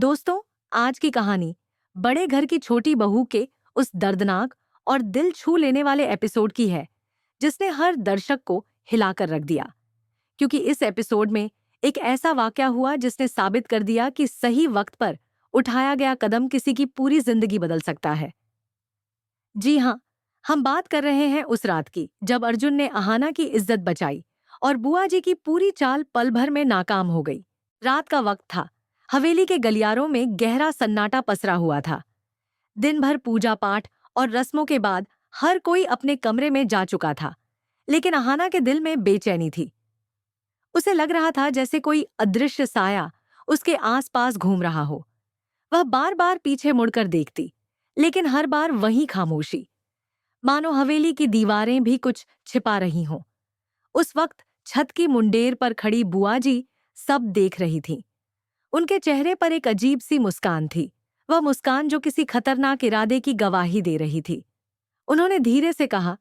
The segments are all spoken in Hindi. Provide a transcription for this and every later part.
दोस्तों, आज की कहानी बड़े घर की छोटी बहू के उस दर्दनाक और दिल छू लेने वाले एपिसोड की है जिसने हर दर्शक को हिलाकर रख दिया। क्योंकि इस एपिसोड में एक ऐसा वाकया हुआ जिसने साबित कर दिया कि सही वक्त पर उठाया गया कदम किसी की पूरी जिंदगी बदल सकता है। जी हाँ, हम बात कर रहे हैं उस रात की जब अर्जुन ने अहाना की इज्जत बचाई और बुआ जी की पूरी चाल पल भर में नाकाम हो गई। रात का वक्त था। हवेली के गलियारों में गहरा सन्नाटा पसरा हुआ था। दिन भर पूजा पाठ और रस्मों के बाद हर कोई अपने कमरे में जा चुका था, लेकिन अहाना के दिल में बेचैनी थी। उसे लग रहा था जैसे कोई अदृश्य साया उसके आसपास घूम रहा हो। वह बार बार पीछे मुड़कर देखती, लेकिन हर बार वही खामोशी, मानो हवेली की दीवारें भी कुछ छिपा रही हों। उस वक्त छत की मुंडेर पर खड़ी बुआ जी सब देख रही थीं। उनके चेहरे पर एक अजीब सी मुस्कान थी, वह मुस्कान जो किसी खतरनाक इरादे की गवाही दे रही थी। उन्होंने धीरे से कहा,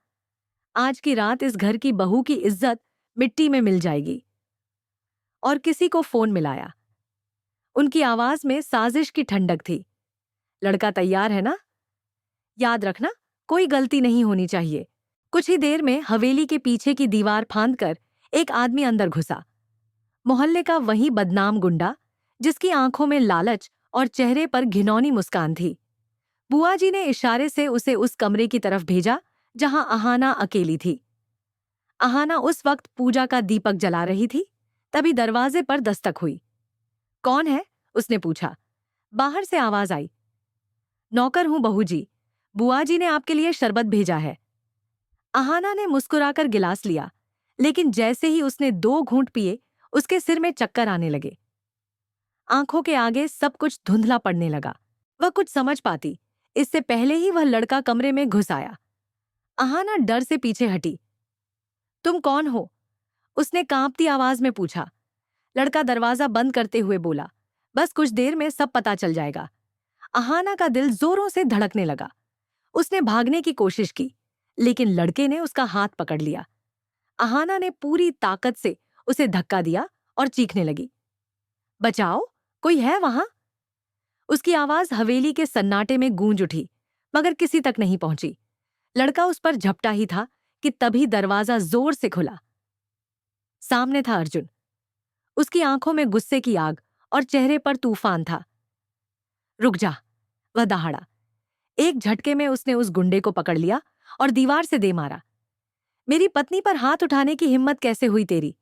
आज की रात इस घर की बहू की इज्जत मिट्टी में मिल जाएगी। और किसी को फोन मिलाया। उनकी आवाज में साजिश की ठंडक थी। लड़का तैयार है ना? याद रखना, कोई गलती नहीं होनी चाहिए। कुछ ही देर में हवेली के पीछे की दीवार फांदकर एक आदमी अंदर घुसा। मोहल्ले का वही बदनाम गुंडा जिसकी आंखों में लालच और चेहरे पर घिनौनी मुस्कान थी। बुआ जी ने इशारे से उसे उस कमरे की तरफ भेजा जहां अहाना अकेली थी। अहाना उस वक्त पूजा का दीपक जला रही थी। तभी दरवाजे पर दस्तक हुई। कौन है? उसने पूछा। बाहर से आवाज आई, नौकर हूं बहू जी, बुआ जी ने आपके लिए शरबत भेजा है। अहाना ने मुस्कुराकर गिलास लिया, लेकिन जैसे ही उसने 2 घूंट पिए उसके सिर में चक्कर आने लगे। आंखों के आगे सब कुछ धुंधला पड़ने लगा। वह कुछ समझ पाती इससे पहले ही वह लड़का कमरे में घुस आया। अहाना डर से पीछे हटी। तुम कौन हो? उसने कांपती आवाज में पूछा। लड़का दरवाजा बंद करते हुए बोला, बस कुछ देर में सब पता चल जाएगा। अहाना का दिल जोरों से धड़कने लगा। उसने भागने की कोशिश की, लेकिन लड़के ने उसका हाथ पकड़ लिया। अहाना ने पूरी ताकत से उसे धक्का दिया और चीखने लगी, बचाओ, कोई है वहां? उसकी आवाज हवेली के सन्नाटे में गूंज उठी, मगर किसी तक नहीं पहुंची। लड़का उस पर झपटा ही था कि तभी दरवाजा जोर से खुला। सामने था अर्जुन। उसकी आंखों में गुस्से की आग और चेहरे पर तूफान था। रुक जा, वह दहाड़ा। एक झटके में उसने उस गुंडे को पकड़ लिया और दीवार से दे मारा। मेरी पत्नी पर हाथ उठाने की हिम्मत कैसे हुई तेरी?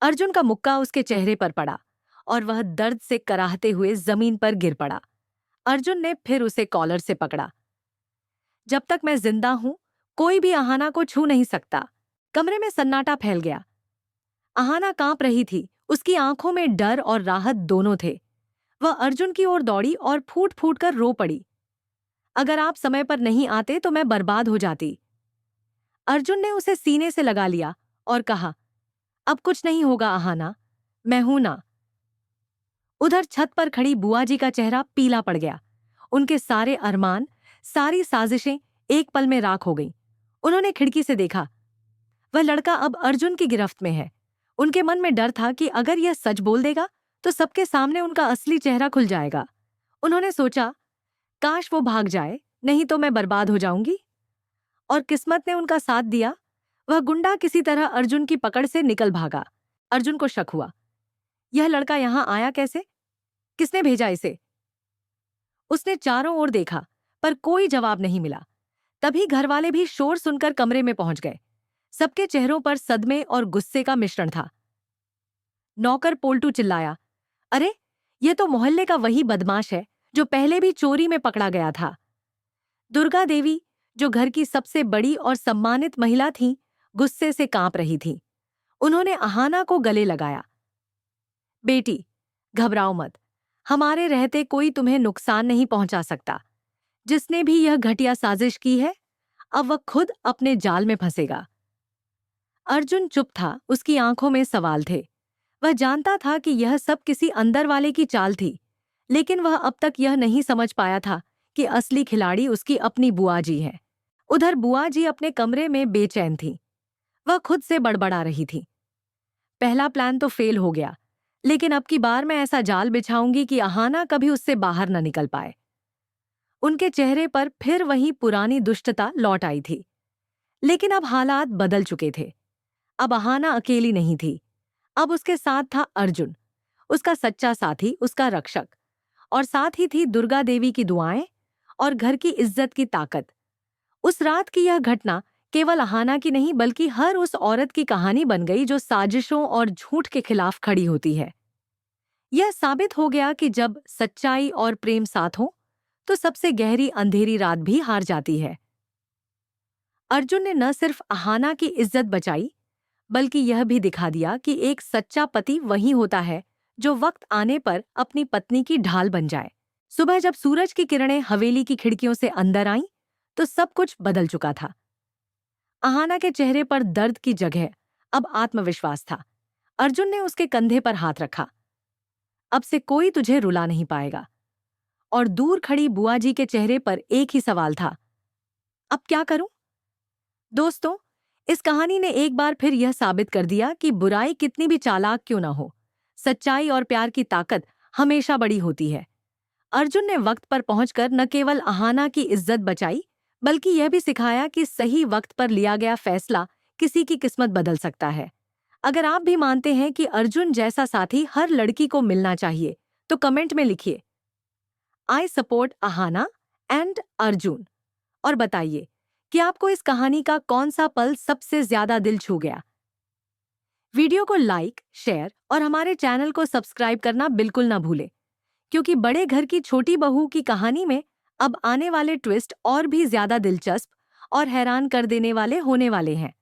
अर्जुन का मुक्का उसके चेहरे पर पड़ा और वह दर्द से कराहते हुए जमीन पर गिर पड़ा। अर्जुन ने फिर उसे कॉलर से पकड़ा। जब तक मैं जिंदा हूं, कोई भी अहाना को छू नहीं सकता। कमरे में सन्नाटा फैल गया। अहाना कांप रही थी, उसकी आंखों में डर और राहत दोनों थे। वह अर्जुन की ओर दौड़ी और फूट फूट कर रो पड़ी। अगर आप समय पर नहीं आते तो मैं बर्बाद हो जाती। अर्जुन ने उसे सीने से लगा लिया और कहा, अब कुछ नहीं होगा अहाना, मैं हूं ना। उधर छत पर खड़ी बुआ जी का चेहरा पीला पड़ गया। उनके सारे अरमान, सारी साजिशें एक पल में राख हो गईं। उन्होंने खिड़की से देखा। वह लड़का अब अर्जुन की गिरफ्त में है। उनके मन में डर था कि अगर यह सच बोल देगा तो सबके सामने उनका असली चेहरा खुल जाएगा। उन्होंने सोचा, काश वो भाग जाए, नहीं तो मैं बर्बाद हो जाऊंगी। और किस्मत ने उनका साथ दिया। वह गुंडा किसी तरह अर्जुन की पकड़ से निकल भागा। अर्जुन को शक हुआ, यह लड़का यहां आया कैसे? किसने भेजा इसे? उसने चारों ओर देखा, पर कोई जवाब नहीं मिला। तभी घरवाले भी शोर सुनकर कमरे में पहुंच गए। सबके चेहरों पर सदमे और गुस्से का मिश्रण था। नौकर पोल्टू चिल्लाया, अरे, ये तो मोहल्ले का वही बदमाश है जो पहले भी चोरी में पकड़ा गया था। दुर्गा देवी, जो घर की सबसे बड़ी और सम्मानित महिला थीं, गुस्से से कांप रही थीं। उन्होंने अहाना को गले लगाया। बेटी, घबराओ मत, हमारे रहते कोई तुम्हें नुकसान नहीं पहुंचा सकता। जिसने भी यह घटिया साजिश की है, अब वह खुद अपने जाल में फंसेगा। अर्जुन चुप था, उसकी आंखों में सवाल थे। वह जानता था कि यह सब किसी अंदर वाले की चाल थी, लेकिन वह अब तक यह नहीं समझ पाया था कि असली खिलाड़ी उसकी अपनी बुआ जी है। उधर बुआ जी अपने कमरे में बेचैन थी। वह खुद से बड़बड़ा रही थी, पहला प्लान तो फेल हो गया। लेकिन अब की बार मैं ऐसा जाल बिछाऊंगी कि अहाना कभी उससे बाहर न निकल पाए। उनके चेहरे पर फिर वही पुरानी दुष्टता लौट आई थी। लेकिन अब हालात बदल चुके थे। अब अहाना अकेली नहीं थी। अब उसके साथ था अर्जुन, उसका सच्चा साथी, उसका रक्षक। और साथ ही थी दुर्गा देवी की दुआएं और घर की इज्जत की ताकत। उस रात की यह घटना केवल अहाना की नहीं बल्कि हर उस औरत की कहानी बन गई जो साजिशों और झूठ के खिलाफ खड़ी होती है। यह साबित हो गया कि जब सच्चाई और प्रेम साथ हो तो सबसे गहरी अंधेरी रात भी हार जाती है। अर्जुन ने न सिर्फ अहाना की इज्जत बचाई बल्कि यह भी दिखा दिया कि एक सच्चा पति वही होता है जो वक्त आने पर अपनी पत्नी की ढाल बन जाए। सुबह जब सूरज की किरणें हवेली की खिड़कियों से अंदर आईं, तो सब कुछ बदल चुका था। अहाना के चेहरे पर दर्द की जगह अब आत्मविश्वास था। अर्जुन ने उसके कंधे पर हाथ रखा। अब से कोई तुझे रुला नहीं पाएगा। और दूर खड़ी बुआ जी के चेहरे पर एक ही सवाल था, अब क्या करूं? दोस्तों, इस कहानी ने एक बार फिर यह साबित कर दिया कि बुराई कितनी भी चालाक क्यों ना हो, सच्चाई और प्यार की ताकत हमेशा बड़ी होती है। अर्जुन ने वक्त पर पहुंचकर न केवल अहाना की इज्जत बचाई बल्कि यह भी सिखाया कि सही वक्त पर लिया गया फैसला किसी की किस्मत बदल सकता है। अगर आप भी मानते हैं कि अर्जुन जैसा साथी हर लड़की को मिलना चाहिए तो कमेंट में लिखिए, I support Ahana and Arjun. और बताइए कि आपको इस कहानी का कौन सा पल सबसे ज्यादा दिल छू गया। वीडियो को लाइक, शेयर और हमारे चैनल को सब्सक्राइब करना बिल्कुल ना भूलें, क्योंकि बड़े घर की छोटी बहू की कहानी में अब आने वाले ट्विस्ट और भी ज्यादा दिलचस्प और हैरान कर देने वाले होने वाले हैं।